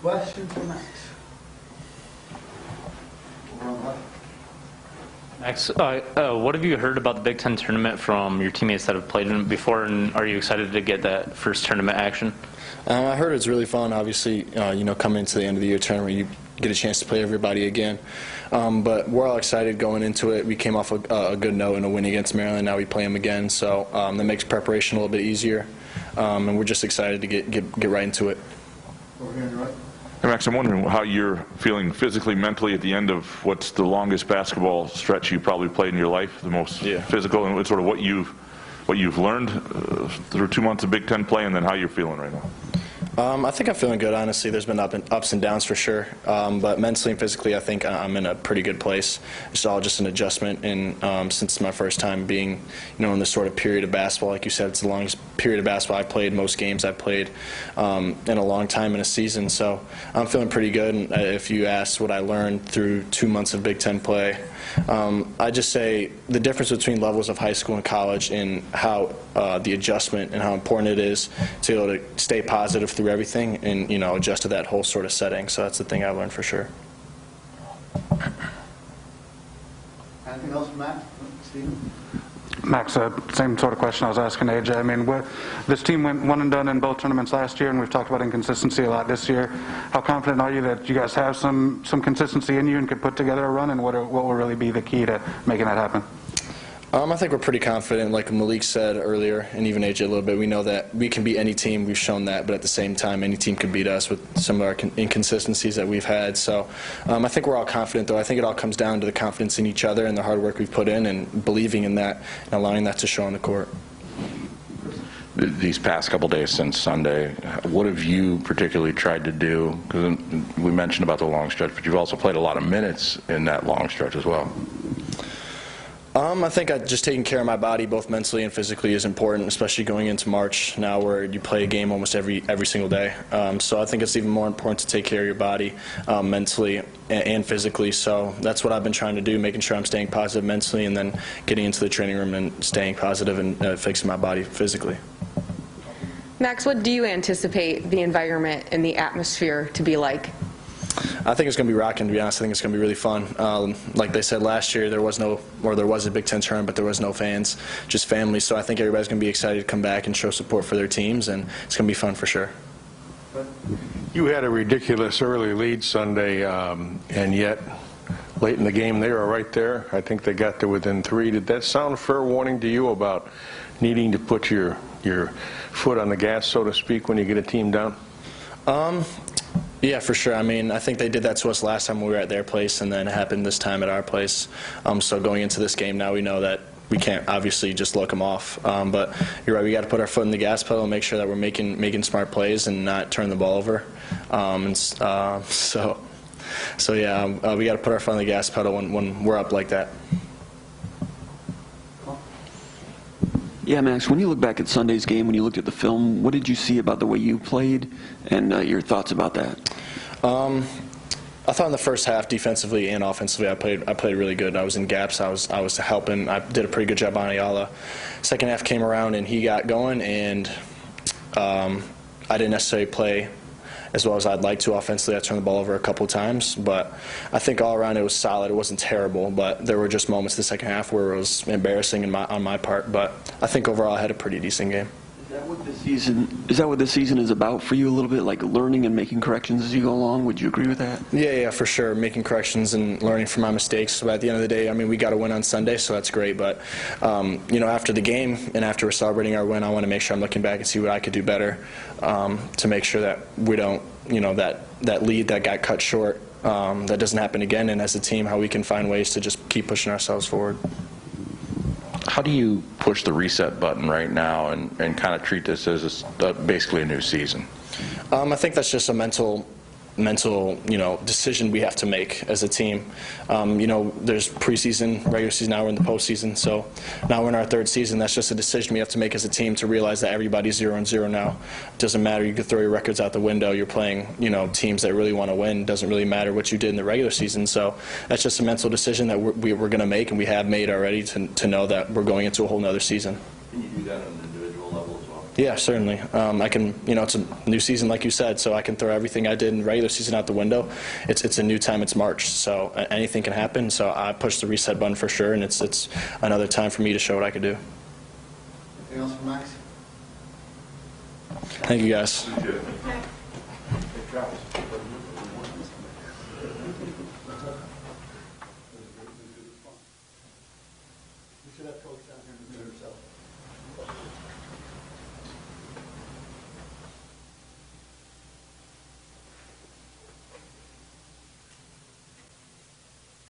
Question for Max. Max, what have you heard about the Big Ten tournament from your teammates that have played in it before, and are you excited to get that first tournament action? I heard it's really fun. Obviously, coming into the end of the year tournament, you get a chance to play everybody again. But we're all excited going into it. We came off a good note in a win against Maryland. Now we play them again, so that makes preparation a little bit easier. And we're just excited to get right into it. Over here on your right. Hey Max, I'm wondering how you're feeling physically, mentally at the end of what's the longest basketball stretch you probably played in your life, the most physical, and sort of what you've learned through 2 months of Big Ten play, and then how you're feeling right now. I think I'm feeling good, honestly. There's been ups and downs for sure, but mentally and physically I think I'm in a pretty good place. It's all just an adjustment, and since it's my first time being in this sort of period of basketball, like you said, it's the longest period of basketball I've played, most games I've played in a long time in a season, so I'm feeling pretty good. And if you ask what I learned through 2 months of Big Ten play, I just say the difference between levels of high school and college, and how the adjustment and how important it is to be able to stay positive through everything and adjust to that whole sort of setting. So that's the thing I learned for sure. Anything else from Max? Stephen? Max, same sort of question I was asking AJ. I mean, this team went one and done in both tournaments last year, and we've talked about inconsistency a lot this year. How confident are you that you guys have some consistency in you and could put together a run, and what will really be the key to making that happen? I think we're pretty confident. Like Malik said earlier, and even AJ a little bit, we know that we can beat any team. We've shown that, but at the same time, any team can beat us with some of our inconsistencies that we've had. So I think we're all confident, though. I think it all comes down to the confidence in each other and the hard work we've put in, and believing in that and allowing that to show on the court. These past couple days since Sunday, what have you particularly tried to do? Because we mentioned about the long stretch, but you've also played a lot of minutes in that long stretch as well. I think just taking care of my body, both mentally and physically, is important, especially going into March now, where you play a game almost every single day. So I think it's even more important to take care of your body mentally and physically. So that's what I've been trying to do, making sure I'm staying positive mentally, and then getting into the training room and staying positive and fixing my body physically. Max, what do you anticipate the environment and the atmosphere to be like? I think it's going to be rocking, to be honest. I think it's going to be really fun. Like they said last year, there was a Big Ten tournament, but there was no fans, just families. So I think everybody's going to be excited to come back and show support for their teams, and it's going to be fun for sure. You had a ridiculous early lead Sunday, and yet late in the game they were right there. I think they got to within 3. Did that sound a fair warning to you about needing to put your foot on the gas, so to speak, when you get a team down? Yeah, for sure. I mean, I think they did that to us last time we were at their place, and then it happened this time at our place. So going into this game now, we know that we can't obviously just look them off. But you're right, we got to put our foot in the gas pedal and make sure that we're making smart plays and not turn the ball over. So yeah, we got to put our foot on the gas pedal when we're up like that. Yeah, Max, when you look back at Sunday's game, when you looked at the film, what did you see about the way you played, and your thoughts about that? I thought in the first half, defensively and offensively, I played really good. I was in gaps. I was helping. I did a pretty good job on Ayala. Second half came around and he got going, and I didn't necessarily play as well as I'd like to offensively. I turned the ball over a couple of times, but I think all around it was solid. It wasn't terrible, but there were just moments the second half where it was embarrassing on my part. But I think overall I had a pretty decent game. Is that what this season is about for you a little bit, like learning and making corrections as you go along? Would you agree with that? Yeah, for sure. Making corrections and learning from my mistakes. But at the end of the day, I mean, we got to win on Sunday, so that's great. But after the game and after we're celebrating our win, I want to make sure I'm looking back and see what I could do better to make sure that we don't, that lead that got cut short, that doesn't happen again. And as a team, how we can find ways to just keep pushing ourselves forward. How do you push the reset button right now and kind of treat this as basically a new season? I think that's just a mental decision we have to make as a team. There's preseason, regular season, now we're in the postseason, so now we're in our third season. That's just a decision we have to make as a team to realize that everybody's 0-0 now. It doesn't matter, you could throw your records out the window. You're playing, teams that really want to win. It doesn't really matter what you did in the regular season. So that's just a mental decision that we're going to make, and we have made already, to know that we're going into a whole nother season. Can you do that on an individual level as well? Yeah, certainly. I can, it's a new season, like you said, so I can throw everything I did in regular season out the window. It's a new time. It's March, so anything can happen. So I push the reset button for sure, and it's another time for me to show what I could do. Anything else from Max? Thank you, guys. Good. Hey, Travis.